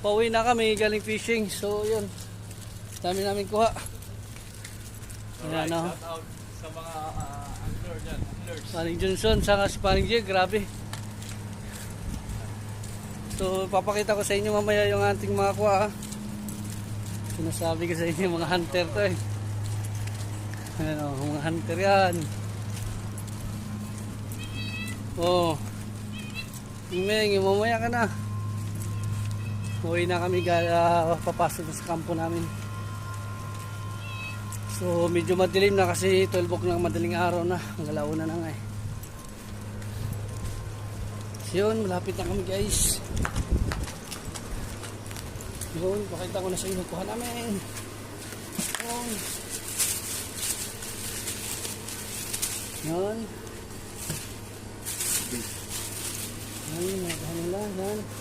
pauwi na kami galing fishing. So yun, dami namin kuha. Alright, Ayan, shout out sa mga angler dyan, anglers. Paring Johnson, saka si Paring Jay, grabe. So papakita ko sa inyo mamaya yung ating mga kuha. Sinasabi ko sa inyo mga hunter to eh. Ayan o, mga hunter yan. Oh, Meng, mamaya ka na. Uwi na kami, papasok na sa kampo namin. So medyo madilim na kasi 12 o'clock ng madaling araw na. Ang alauna na nga eh. So yun, malapit na kami guys. Yun, pakita ko na sa inyo kuha namin. Yun. Yun. Yan, yan.